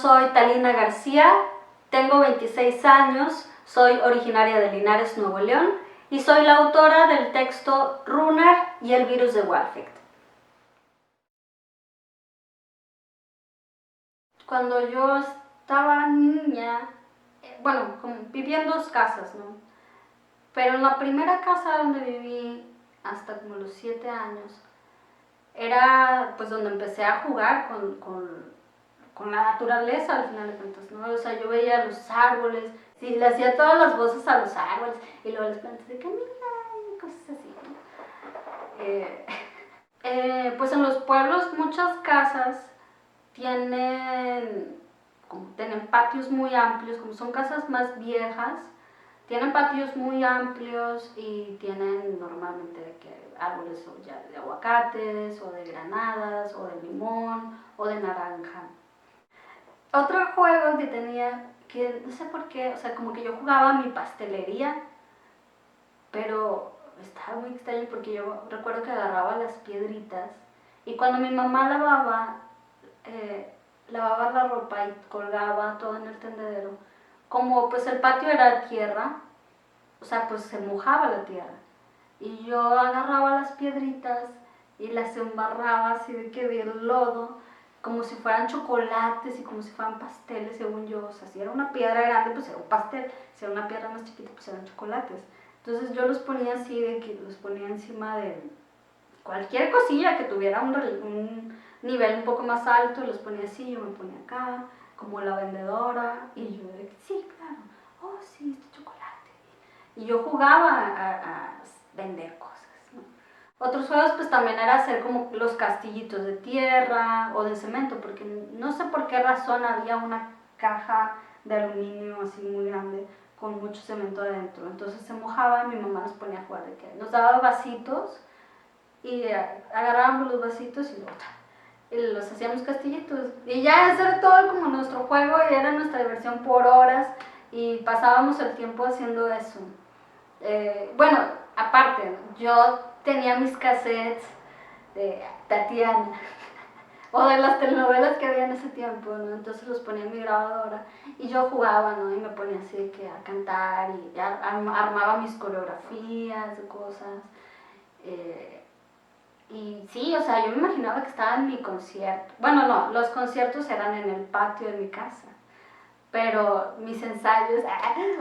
soy Talina García, tengo 26 años, soy originaria de Linares, Nuevo León, y soy la autora del texto Runar y el virus de Walficht. Cuando yo estaba niña, bueno, vivía en 2 casas, ¿no? Pero en la primera casa donde viví hasta como los 7 años, era pues donde empecé a jugar con la naturaleza al final de cuentas, ¿no? O sea, yo veía los árboles, sí, le hacía todas las voces a los árboles y luego les plantas de Camila y cosas así, ¿no? Pues en los pueblos muchas casas tienen patios muy amplios, como son casas más viejas, tienen patios muy amplios y tienen normalmente árboles ya de aguacates o de granadas o de limón o de naranja. Otro juego que tenía, que no sé por qué, o sea, como que yo jugaba a mi pastelería, pero estaba muy extraño porque yo recuerdo que agarraba las piedritas y cuando mi mamá lavaba la ropa y colgaba todo en el tendedero, como pues el patio era tierra, o sea, pues se mojaba la tierra. Y yo agarraba las piedritas y las embarraba así de que del lodo, como si fueran chocolates y como si fueran pasteles, según yo. O sea, si era una piedra grande, pues era un pastel. Si era una piedra más chiquita, pues eran chocolates. Entonces yo los ponía así, de que los ponía encima de cualquier cosilla que tuviera un nivel un poco más alto, los ponía así, yo me ponía acá, como la vendedora, y yo de que sí, claro, oh sí, este chocolate. Y yo jugaba a vender cosas, ¿no? Otros juegos pues también era hacer como los castillitos de tierra o de cemento, porque no sé por qué razón había una caja de aluminio así muy grande con mucho cemento adentro. Entonces se mojaba y mi mamá nos ponía a jugar de que nos daba vasitos y agarrábamos los vasitos y los hacíamos castillitos. Y ya ese era todo como nuestro juego y era nuestra diversión por horas y pasábamos el tiempo haciendo eso. Bueno, aparte, yo tenía mis cassettes de Tatiana o de las telenovelas que había en ese tiempo, ¿no? Entonces los ponía en mi grabadora y yo jugaba, ¿no? Y me ponía así que a cantar y armaba mis coreografías de cosas. Y sí, o sea, yo me imaginaba que estaba en mi concierto. Bueno, no, los conciertos eran en el patio de mi casa. Pero mis ensayos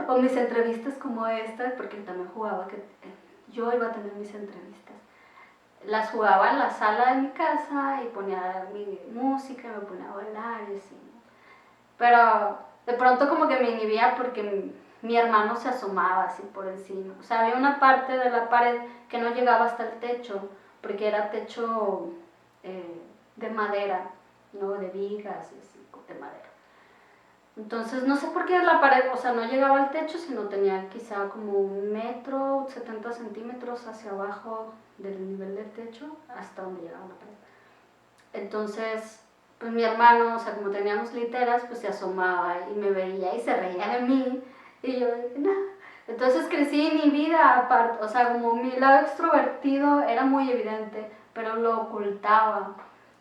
o mis entrevistas como esta, porque también jugaba, que yo iba a tener mis entrevistas, las jugaba en la sala de mi casa y ponía mi música y me ponía a bailar y así. Pero de pronto como que me inhibía porque mi hermano se asomaba así por encima. O sea, había una parte de la pared que no llegaba hasta el techo, porque era techo de madera, ¿no? De vigas y así, de madera. Entonces no sé por qué la pared, o sea, no llegaba al techo, sino tenía quizá como 1 metro, 70 centímetros hacia abajo del nivel del techo hasta donde llegaba la pared. Entonces, pues mi hermano, o sea, como teníamos literas, pues se asomaba y me veía y se reía de mí. Y yo dije, no. Entonces crecí inhibida aparte, o sea, como mi lado extrovertido era muy evidente, pero lo ocultaba.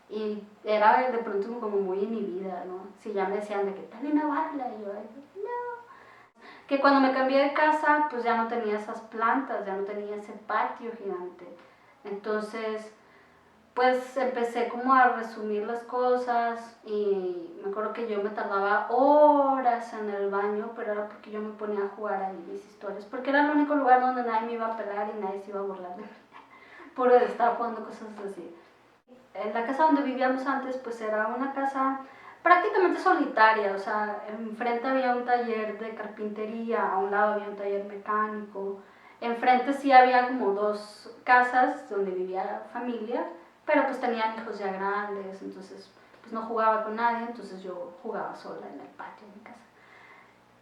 Y era de pronto como muy inhibida, ¿no? Si ya me decían de que Talina baila, y yo, no. Que cuando me cambié de casa, pues ya no tenía esas plantas, ya no tenía ese patio gigante. Entonces, pues empecé como a resumir las cosas y me acuerdo que yo me tardaba horas en el baño, pero era porque yo me ponía a jugar ahí mis historias, porque era el único lugar donde nadie me iba a pelar y nadie se iba a burlar de mí, por estar jugando cosas así. En la casa donde vivíamos antes, pues era una casa prácticamente solitaria, o sea, enfrente había un taller de carpintería, a un lado había un taller mecánico, enfrente sí había como 2 casas donde vivía familia, pero pues tenían hijos ya grandes, entonces pues no jugaba con nadie, entonces yo jugaba sola en el patio de mi casa.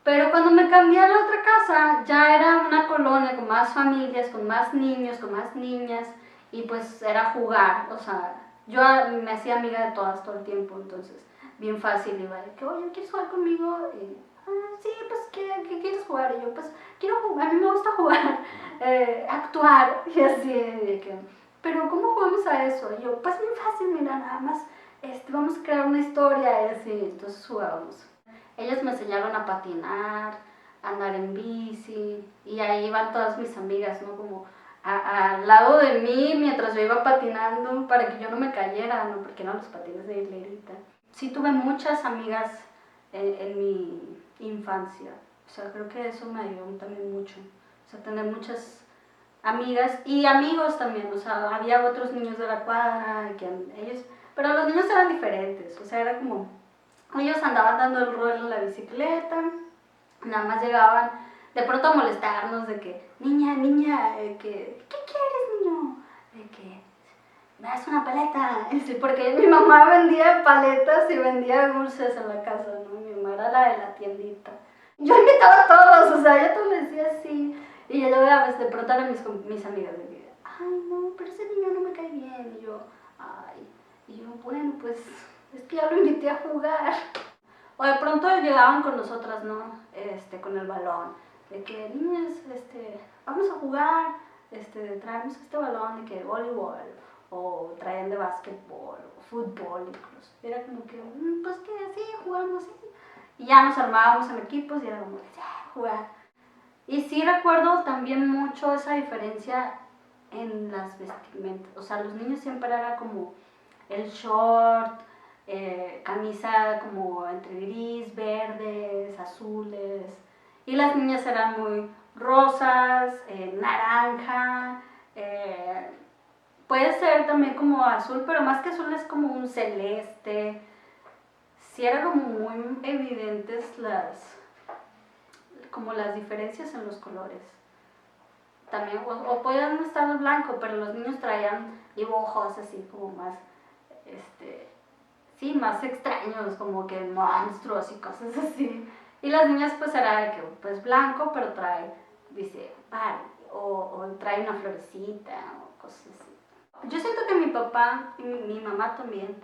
Pero cuando me cambié a la otra casa, ya era una colonia con más familias, con más niños, con más niñas, y pues era jugar, o sea, yo me hacía amiga de todas todo el tiempo, entonces bien fácil iba de que, oye, ¿quieres jugar conmigo? Y, sí, pues, ¿qué quieres jugar? Y yo, pues, quiero jugar, a mí me gusta jugar, actuar, y así, de que, pero ¿cómo jugamos a eso? Y yo, pues bien fácil, mira, nada más vamos a crear una historia, y así, entonces jugábamos. Ellos me enseñaron a patinar, a andar en bici, y ahí iban todas mis amigas, ¿no? Como al lado de mí mientras yo iba patinando para que yo no me cayera, ¿no? Porque eran los patines de hilerita. Sí tuve muchas amigas en mi infancia, o sea, creo que eso me ayudó también mucho, o sea, tener muchas amigas y amigos también, o sea, había otros niños de la cuadra, que ellos, pero los niños eran diferentes, o sea, era como, ellos andaban dando el rol en la bicicleta, nada más llegaban de pronto a molestarnos de que, niña, niña, ¿qué quieres, niño? De que, me das una paleta, sí, porque mi mamá vendía paletas y vendía dulces en la casa, ¿no? Mi mamá era la de la tiendita. Yo invitaba a todos, o sea, yo todo les decía así. Y yo luego a veces de pronto eran mis amigas de que, ay, no, pero ese niño no me cae bien. Y yo, ay, y yo, bueno, pues es que ya lo invité a jugar. O de pronto llegaban con nosotras, ¿no? Con el balón. De que, niñas, vamos a jugar, traemos este balón de que voleibol, o traían de básquetbol, o fútbol incluso. Era como que, pues que sí, jugamos, sí. Y ya nos armábamos en equipos y era como, ya, jugar. Y sí recuerdo también mucho esa diferencia en las vestimentas. O sea, los niños siempre era como el short, camisa como entre gris, verdes, azules. Y las niñas eran muy rosas, naranja, puede ser también como azul, pero más que azul es como un celeste. Sí eran como muy evidentes como las diferencias en los colores. También, o podían estar blanco, pero los niños traían dibujos así como más, sí, más extraños, como que monstruos y cosas así. Y las niñas pues era de que, pues blanco, pero trae, dice, Barbie, o trae una florecita, o cosas así. Yo siento que mi papá y mi mamá también,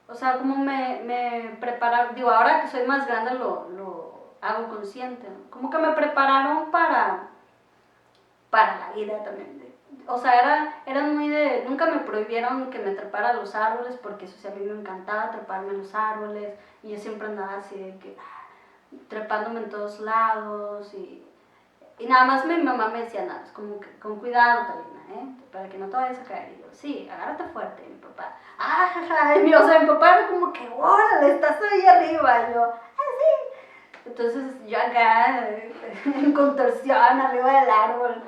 o sea, como me prepararon, digo, ahora que soy más grande lo hago consciente, ¿no? Como que me prepararon para la vida también. O sea, eran muy de, nunca me prohibieron que me trepara a los árboles, porque eso sí, a mí me encantaba treparme a los árboles, y yo siempre andaba así de que, trepándome en todos lados, y nada más mi mamá me decía, nada, es como que con cuidado, Talina, para que no te vayas a caer. Y yo, sí, agárrate fuerte. Y mi papá, jaja, o sea, mi papá era como que, órale, estás ahí arriba. Y yo, sí. Entonces yo acá, en contorsión, arriba del árbol.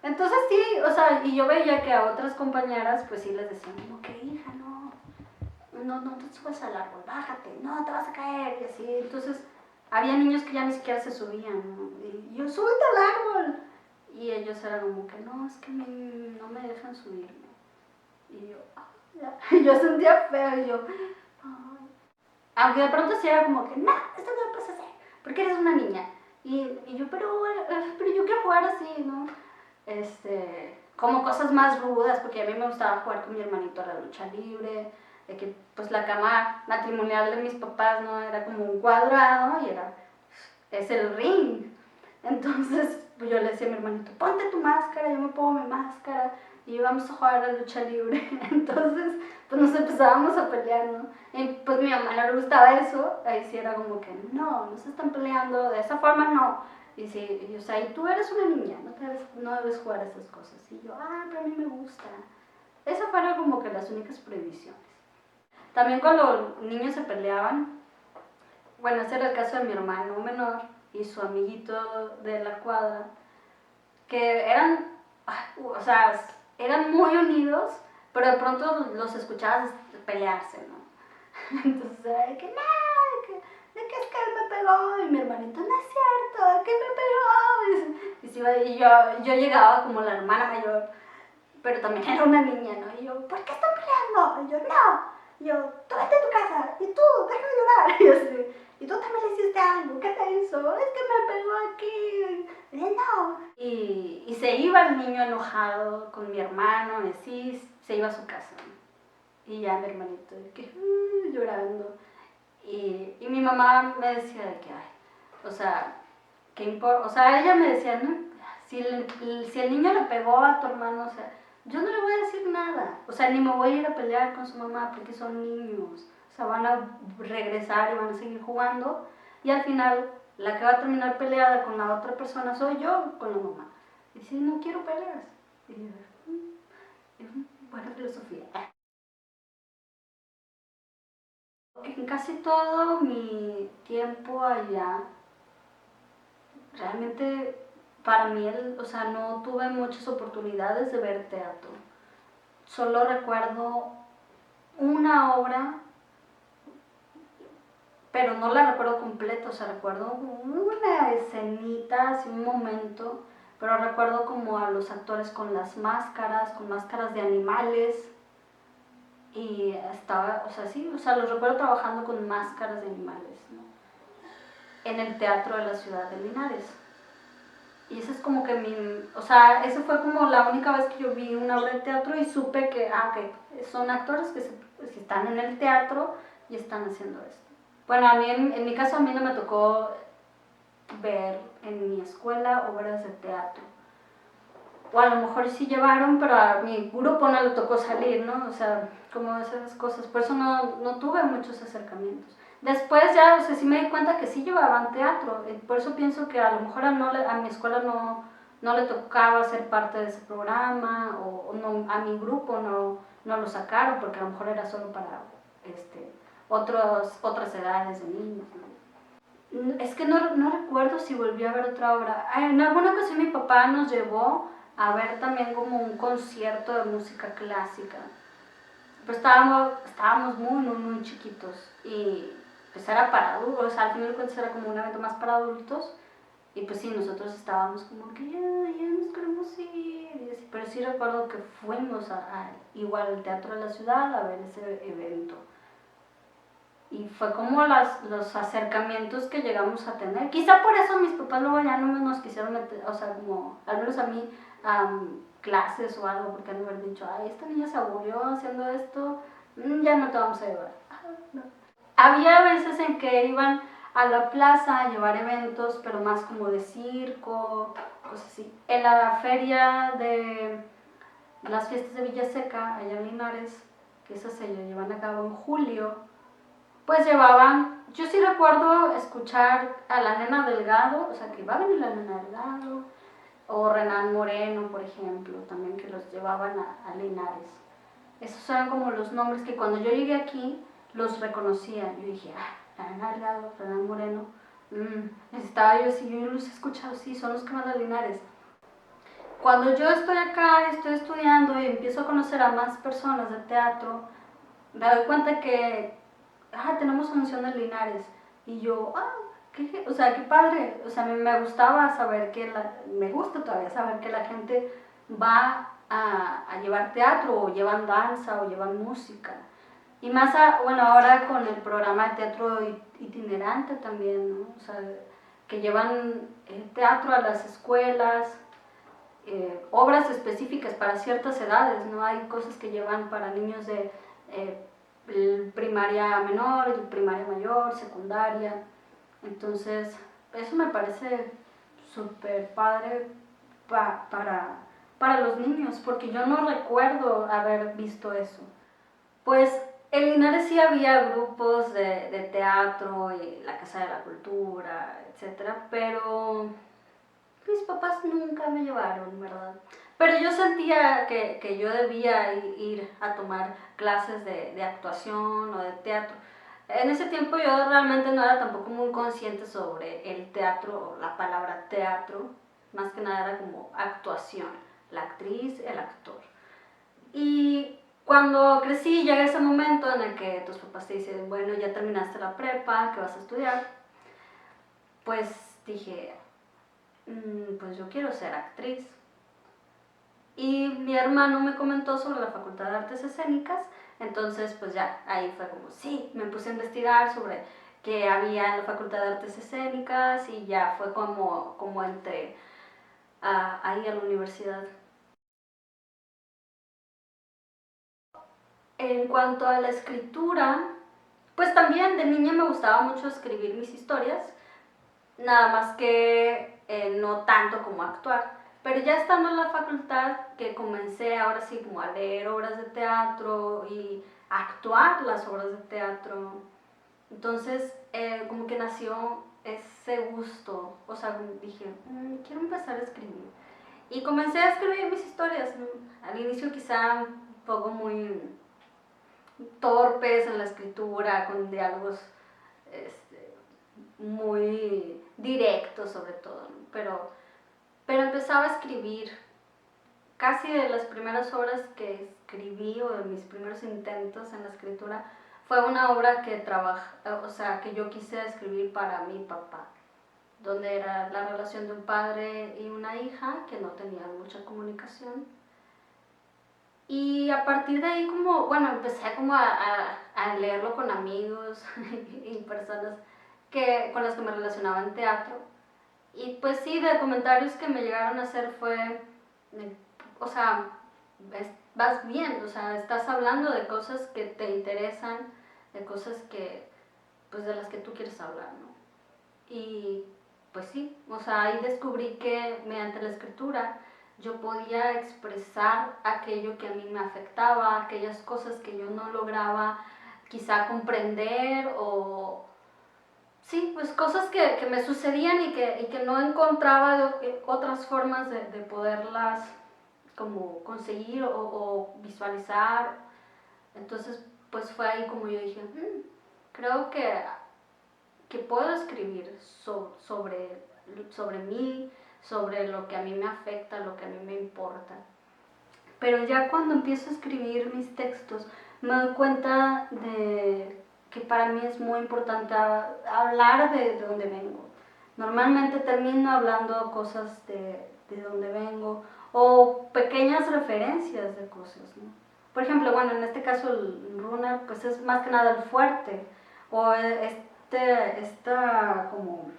Entonces sí, o sea, y yo veía que a otras compañeras, pues sí les decían, como que, hija, no te subas al árbol, bájate, no te vas a caer, y así. Entonces había niños que ya ni siquiera se subían, ¿no? Y yo, súbete al árbol. Y ellos eran como que, no, es que no me dejan subirme. Y yo, ya. Y yo sentía feo, y yo, ay. Aunque de pronto sí era como que, no, esto no lo puedes hacer, porque eres una niña. Y yo, pero yo quiero jugar así, ¿no? Como cosas más rudas, porque a mí me gustaba jugar con mi hermanito a la lucha libre, de que pues la cama matrimonial de mis papás no era como un cuadrado y es el ring. Entonces pues yo le decía a mi hermanito, ponte tu máscara, yo me pongo mi máscara y vamos a jugar a la lucha libre. Entonces pues nos empezábamos a pelear, ¿no? Y pues mi mamá no le gustaba eso, ahí sí era como que no se están peleando, de esa forma no. Y sí, o sea, y tú eres una niña, no debes jugar a esas cosas. Y yo, pero a mí me gusta. Esas fueron como que las únicas prohibiciones. También cuando niños se peleaban, bueno, ese era el caso de mi hermano menor y su amiguito de la cuadra, que eran, o sea, eran muy unidos, pero de pronto los escuchabas pelearse, ¿no? Entonces, ay, que no, de que es que él me pegó, y mi hermanito, no es cierto, que me pegó. Y yo llegaba como la hermana mayor, pero también era una niña, ¿no? Y yo, ¿por qué están peleando? Y yo, no. Y yo, tú vete a tu casa, y tú, deja de llorar. Y así, y tú también le hiciste algo, ¿qué te hizo? Es que me pegó aquí. Y yo, no. Y se iba el niño enojado con mi hermano, y así, se iba a su casa, ¿no? Y ya mi hermanito, que, llorando. Y mi mamá me decía de que, ay, o sea, ¿qué importa? O sea, ella me decía, ¿no? Si el niño le pegó a tu hermano, o sea, yo no le voy a decir nada. O sea, ni me voy a ir a pelear con su mamá porque son niños. O sea, van a regresar y van a seguir jugando. Y al final, la que va a terminar peleada con la otra persona soy yo con la mamá. Y dice, no quiero peleas. Y yo, buena filosofía. En casi todo mi tiempo allá, realmente para mí, o sea, no tuve muchas oportunidades de ver teatro. Solo recuerdo una obra, pero no la recuerdo completa, o sea, recuerdo una escenita, así un momento, pero recuerdo como a los actores con máscaras de animales, y estaba, o sea, sí, o sea, los recuerdo trabajando con máscaras de animales, ¿no? En el teatro de la ciudad de Linares. Y esa es como que o sea, esa fue como la única vez que yo vi una obra de teatro y supe que, ok, son actores que están en el teatro y están haciendo esto. Bueno, a mí, en mi caso, a mí no me tocó ver en mi escuela obras de teatro. O a lo mejor sí llevaron, pero a mi grupo no le tocó salir, ¿no? O sea, como esas cosas. Por eso no tuve muchos acercamientos. Después ya, o sea, sí me di cuenta que sí llevaban teatro. Por eso pienso que a lo mejor a mi escuela no le tocaba ser parte de ese programa, o no, a mi grupo no lo sacaron, porque a lo mejor era solo para otras edades de niños, ¿no? Es que no recuerdo si volví a ver otra obra. En alguna ocasión mi papá nos llevó a ver también como un concierto de música clásica. Pero estábamos muy chiquitos y pues era para adultos, o sea, al final de cuentas era como un evento más para adultos. Y pues sí, nosotros estábamos como que ya nos queremos ir. Y así, pero sí recuerdo que fuimos igual al Teatro de la Ciudad a ver ese evento. Y fue como los acercamientos que llegamos a tener. Quizá por eso mis papás luego ya no nos quisieron meter, o sea, como, al menos a mí, clases o algo, porque han de haber dicho, ay, esta niña se aburrió haciendo esto, ya no te vamos a llevar. No. Había veces en que iban a la plaza a llevar eventos, pero más como de circo, cosas así. En la feria de las fiestas de Villaseca, allá en Linares, que esas se llevan a cabo en julio, pues llevaban, yo sí recuerdo escuchar a la Nena Delgado, o sea, que iba a venir la Nena Delgado, o Renan Moreno, por ejemplo, también que los llevaban a Linares. Esos eran como los nombres que cuando yo llegué aquí los reconocía. Yo dije, la Nena Delgado, Renan Moreno, estaba yo así, yo los he escuchado, sí, son los que van a Linares. Cuando yo estoy acá, estoy estudiando y empiezo a conocer a más personas de teatro, me doy cuenta que tenemos función de Linares. Y yo, o sea, qué padre. O sea, me gustaba saber me gusta todavía saber que la gente va a llevar teatro, o llevan danza, o llevan música. Y más, bueno, ahora con el programa de teatro itinerante también, ¿no? O sea, que llevan teatro a las escuelas, obras específicas para ciertas edades, ¿no? Hay cosas que llevan para niños de primaria menor, primaria mayor, secundaria. Entonces, eso me parece súper padre para los niños, porque yo no recuerdo haber visto eso. Pues en Linares sí había grupos de teatro y la Casa de la Cultura, etcétera, pero mis papás nunca me llevaron, ¿verdad? Pero yo sentía que yo debía ir a tomar clases de actuación o de teatro. En ese tiempo yo realmente no era tampoco muy consciente sobre el teatro, la palabra teatro, más que nada era como actuación, la actriz, el actor. Y cuando crecí llega ese momento en el que tus papás te dicen, bueno, ya terminaste la prepa, ¿qué vas a estudiar? Pues dije, pues yo quiero ser actriz. Y mi hermano me comentó sobre la Facultad de Artes Escénicas, entonces pues ya, ahí fue como, sí, me puse a investigar sobre qué había en la Facultad de Artes Escénicas y ya fue como entré ahí a la universidad. En cuanto a la escritura, pues también de niña me gustaba mucho escribir mis historias, nada más que no tanto como actuar. Pero ya estando en la facultad, que comencé ahora sí como a leer obras de teatro y a actuar las obras de teatro, entonces como que nació ese gusto, o sea, dije, quiero empezar a escribir. Y comencé a escribir mis historias, ¿no? Al inicio quizá un poco muy torpes en la escritura, con diálogos este, muy directos sobre todo, ¿no? Pero empezaba a escribir. Casi de las primeras obras que escribí o de mis primeros intentos en la escritura fue una obra que o sea, que yo quise escribir para mi papá, donde era la relación de un padre y una hija que no tenían mucha comunicación. Y a partir de ahí como, bueno, empecé como a leerlo con amigos y personas con las que me relacionaba en teatro. Y pues sí, de comentarios que me llegaron a hacer fue, o sea, vas bien, o sea, estás hablando de cosas que te interesan, de cosas que, pues de las que tú quieres hablar, ¿no? Y pues sí, o sea, ahí descubrí que mediante la escritura yo podía expresar aquello que a mí me afectaba, aquellas cosas que yo no lograba quizá comprender o sí, pues cosas que me sucedían y que no encontraba otras formas de poderlas como conseguir o visualizar. Entonces, pues fue ahí como yo dije, creo que puedo escribir sobre mí, sobre lo que a mí me afecta, lo que a mí me importa. Pero ya cuando empiezo a escribir mis textos, me doy cuenta de que para mí es muy importante hablar de dónde vengo. Normalmente termino hablando cosas de dónde vengo o pequeñas referencias de cosas, ¿no? Por ejemplo, bueno, en este caso el Runa, pues es más que nada el fuerte o como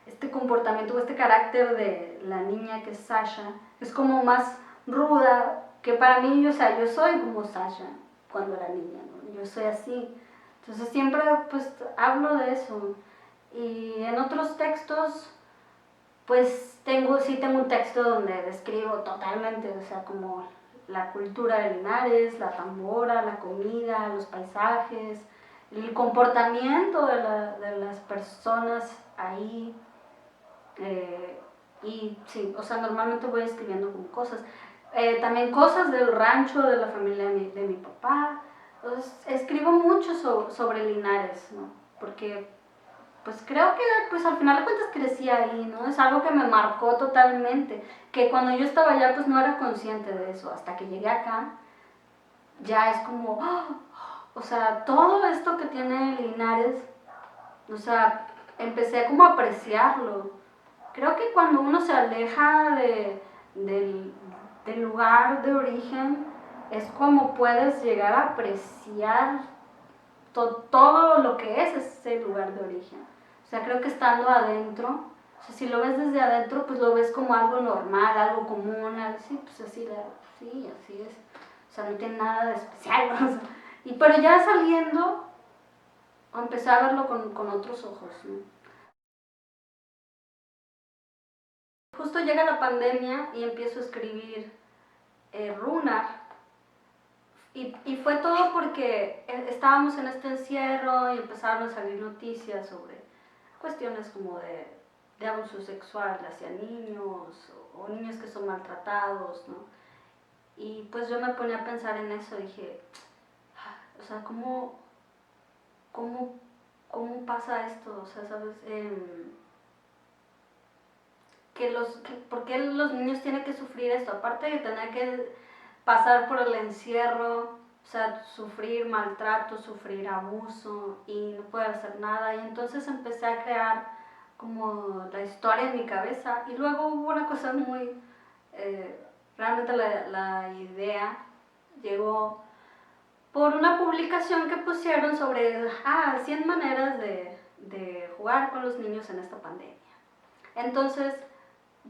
este comportamiento o este carácter de la niña que es Sasha es como más ruda, que para mí, o sea, yo soy como Sasha cuando era niña, ¿no? Yo soy así. Entonces siempre pues hablo de eso. Y en otros textos, pues sí tengo un texto donde describo totalmente, o sea, como la cultura de Linares, la tambora, la comida, los paisajes, el comportamiento de las personas ahí, y sí, o sea, normalmente voy escribiendo como cosas. También cosas del rancho, de la familia de mi papá. Entonces, escribo mucho sobre Linares, ¿no? Porque, pues creo que, pues al final de cuentas crecí ahí, ¿no? Es algo que me marcó totalmente. Que cuando yo estaba allá, pues no era consciente de eso. Hasta que llegué acá, ya es como, o sea, todo esto que tiene Linares, o sea, empecé como a apreciarlo. Creo que cuando uno se aleja del lugar de origen, es como puedes llegar a apreciar todo lo que es ese lugar de origen. O sea, creo que estando adentro, o sea, si lo ves desde adentro, pues lo ves como algo normal, algo común, sí, pues así, sí, así es. O sea, no tiene nada de especial, ¿no? O sea, pero ya saliendo, empecé a verlo con otros ojos, ¿no? Justo llega la pandemia y empiezo a escribir Runar. Y fue todo porque estábamos en este encierro y empezaron a salir noticias sobre cuestiones como de abuso sexual hacia niños o niños que son maltratados, ¿no? Y pues yo me ponía a pensar en eso, dije, o sea, cómo, cómo pasa esto? O sea, ¿sabes? ¿Por qué los niños tienen que sufrir esto? Aparte de tener que pasar por el encierro, o sea, sufrir maltrato, sufrir abuso y no poder hacer nada. Y entonces empecé a crear como la historia en mi cabeza. Y luego hubo una cosa muy... Eh, realmente la idea llegó por una publicación que pusieron sobre 100 maneras de jugar con los niños en esta pandemia. Entonces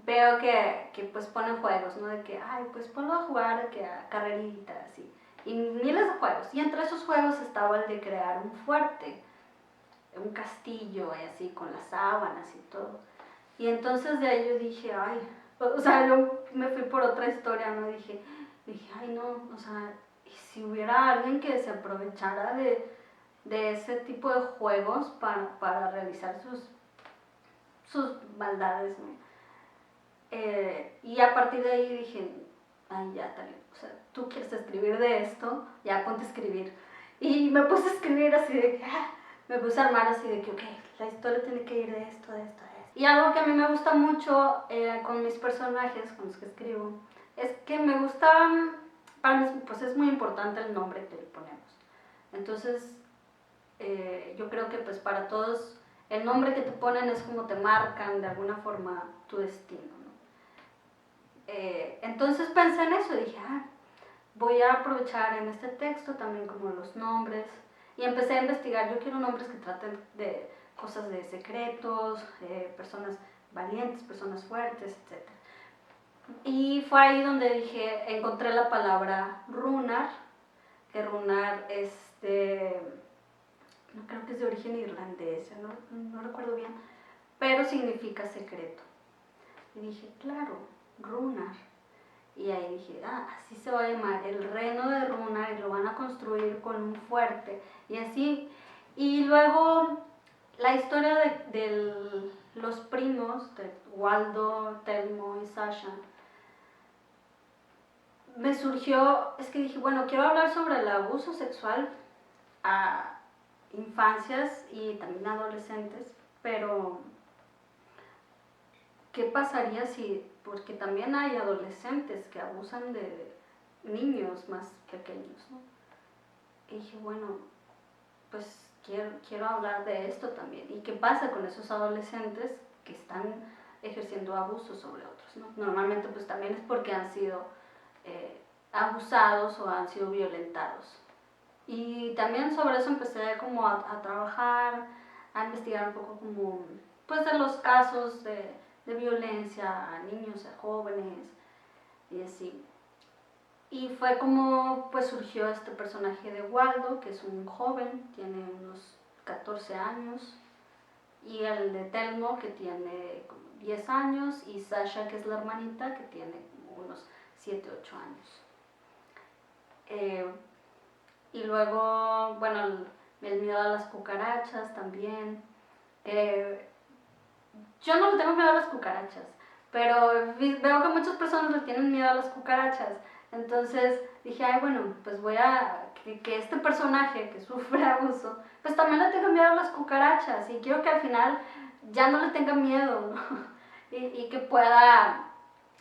veo que pues ponen juegos, ¿no? De que, pues ponlo a jugar que a carreritas y miles de juegos. Y entre esos juegos estaba el de crear un fuerte, un castillo y así con las sábanas y todo. Y entonces de ahí yo dije, O sea, yo me fui por otra historia, ¿no? Dije, ay no, o sea, ¿y si hubiera alguien que se aprovechara de ese tipo de juegos para realizar sus maldades, ¿no? Y a partir de ahí dije, ay ya, tal, o sea, tú quieres escribir de esto, ya ponte a escribir. Y me puse a escribir así de que, me puse a armar así de que, ok, la historia tiene que ir de esto, de esto, de esto. Y algo que a mí me gusta mucho con mis personajes, con los que escribo, es que me gusta, para mí pues es muy importante el nombre que le ponemos. Entonces, yo creo que pues para todos el nombre que te ponen es como te marcan de alguna forma tu destino, ¿no? Entonces pensé en eso y dije, voy a aprovechar en este texto también como los nombres y empecé a investigar. Yo quiero nombres que traten de cosas de secretos, personas valientes, personas fuertes, etc. Y fue ahí donde dije, encontré la palabra runar, que runar es no creo que es de origen irlandés, no recuerdo bien, pero significa secreto. Y dije, claro, runar. Y ahí dije, así se va a llamar, el reino de Runar, y lo van a construir con un fuerte. Y así. Y luego la historia de los primos, de Waldo, Telmo y Sasha, me surgió, es que dije, bueno, quiero hablar sobre el abuso sexual a infancias y también adolescentes, pero ¿qué pasaría si, porque también hay adolescentes que abusan de niños más pequeños, ¿no? Y dije, bueno, pues quiero hablar de esto también. ¿Y qué pasa con esos adolescentes que están ejerciendo abusos sobre otros, ¿no? Normalmente pues también es porque han sido abusados o han sido violentados. Y también sobre eso empecé como a trabajar, a investigar un poco como, pues de los casos de violencia a niños, a jóvenes y así. Y fue como pues surgió este personaje de Waldo, que es un joven, tiene unos 14 años, y el de Telmo, que tiene como 10 años, y Sasha, que es la hermanita, que tiene como unos 7, 8 años. Y luego, bueno, el miedo a las cucarachas también. Yo no le tengo miedo a las cucarachas, pero veo que muchas personas le tienen miedo a las cucarachas. Entonces dije, ay, bueno, pues voy a que este personaje que sufre abuso, pues también le tenga miedo a las cucarachas y quiero que al final ya no le tenga miedo, ¿no? Y que pueda,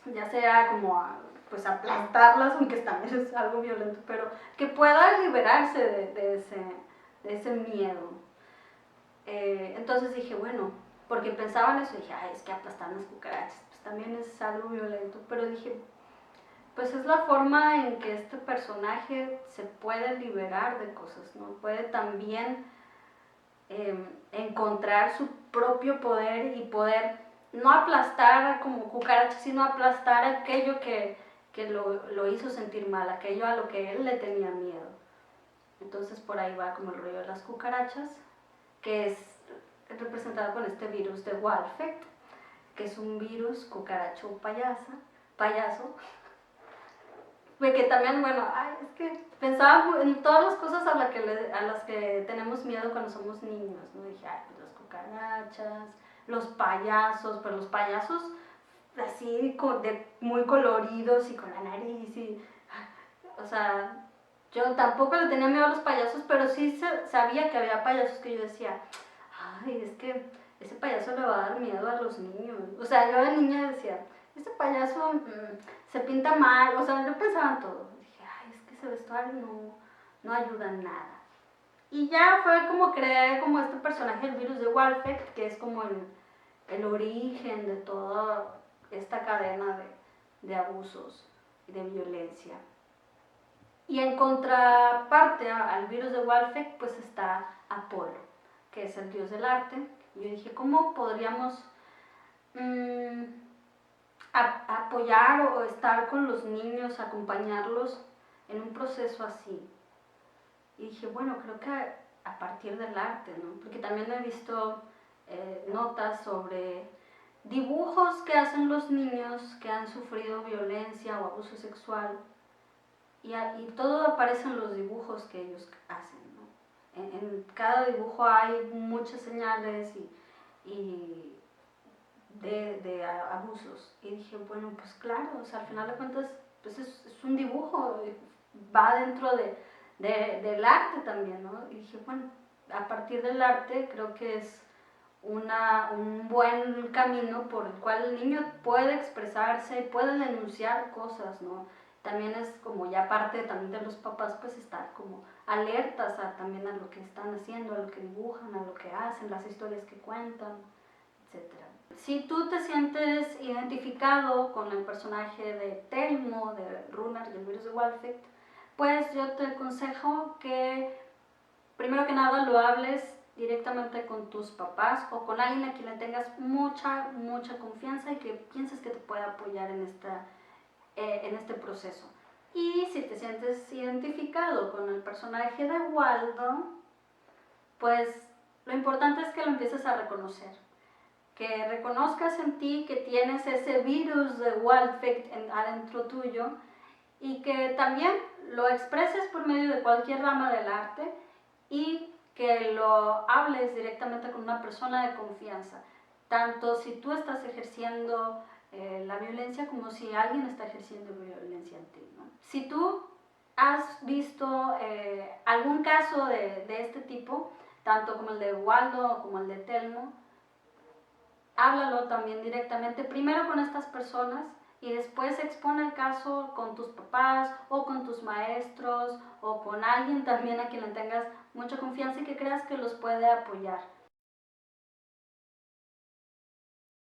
ya sea como pues aplastarlas, aunque también es algo violento, pero que pueda liberarse de ese miedo. Entonces dije, bueno, porque pensaba en eso, dije, ay, es que aplastar las cucarachas, pues también es algo violento, pero dije, pues es la forma en que este personaje se puede liberar de cosas, ¿no? Puede también encontrar su propio poder y poder no aplastar como cucarachas, sino aplastar aquello que lo hizo sentir mal, aquello a lo que él le tenía miedo. Entonces por ahí va como el rollo de las cucarachas, que es representado con este virus de Walfect, que es un virus cucaracho payaso, porque también, bueno, ay, es que pensaba en todas las cosas a las que tenemos miedo cuando somos niños, ¿no? Dije, ay, pues las cucarachas, los payasos, pero los payasos así muy coloridos y con la nariz y, o sea, yo tampoco le tenía miedo a los payasos, pero sí sabía que había payasos que yo decía, ay, es que ese payaso le va a dar miedo a los niños. O sea, yo de niña decía, ese payaso se pinta mal, o sea, yo pensaba en todo. Dije, ay, es que ese vestuario no ayuda en nada. Y ya fue como creé como este personaje, el virus de Walfect, que es como el origen de toda esta cadena de abusos y de violencia. Y en contraparte al virus de Walfect, pues está Apolo, que es el dios del arte. Y yo dije, ¿cómo podríamos apoyar o estar con los niños, acompañarlos en un proceso así? Y dije, bueno, creo que a partir del arte, ¿no? Porque también he visto notas sobre dibujos que hacen los niños que han sufrido violencia o abuso sexual, y todo aparece en los dibujos que ellos hacen, ¿no? En cada dibujo hay muchas señales y de abusos. Y dije, bueno, pues claro, o sea, al final de cuentas, pues es un dibujo, va dentro del arte también, ¿no? Y dije, bueno, a partir del arte creo que es un buen camino por el cual el niño puede expresarse, puede denunciar cosas, ¿no? También es como ya parte también de los papás, pues estar como alertas también a lo que están haciendo, a lo que dibujan, a lo que hacen, las historias que cuentan, etcétera. Si tú te sientes identificado con el personaje de Telmo, de Runar y el virus de Walficht, pues yo te aconsejo que primero que nada lo hables directamente con tus papás o con alguien a quien le tengas mucha confianza y que pienses que te puede apoyar en este proceso. Y si te sientes identificado con el personaje de Waldo, pues lo importante es que lo empieces a reconocer, que reconozcas en ti que tienes ese virus de Walficht adentro tuyo y que también lo expreses por medio de cualquier rama del arte y que lo hables directamente con una persona de confianza, tanto si tú estás ejerciendo la violencia como si alguien está ejerciendo violencia en ti, ¿no? Si tú has visto algún caso de este tipo, tanto como el de Waldo como el de Telmo, háblalo también directamente, primero con estas personas y después expone el caso con tus papás o con tus maestros o con alguien también a quien le tengas mucha confianza y que creas que los puede apoyar.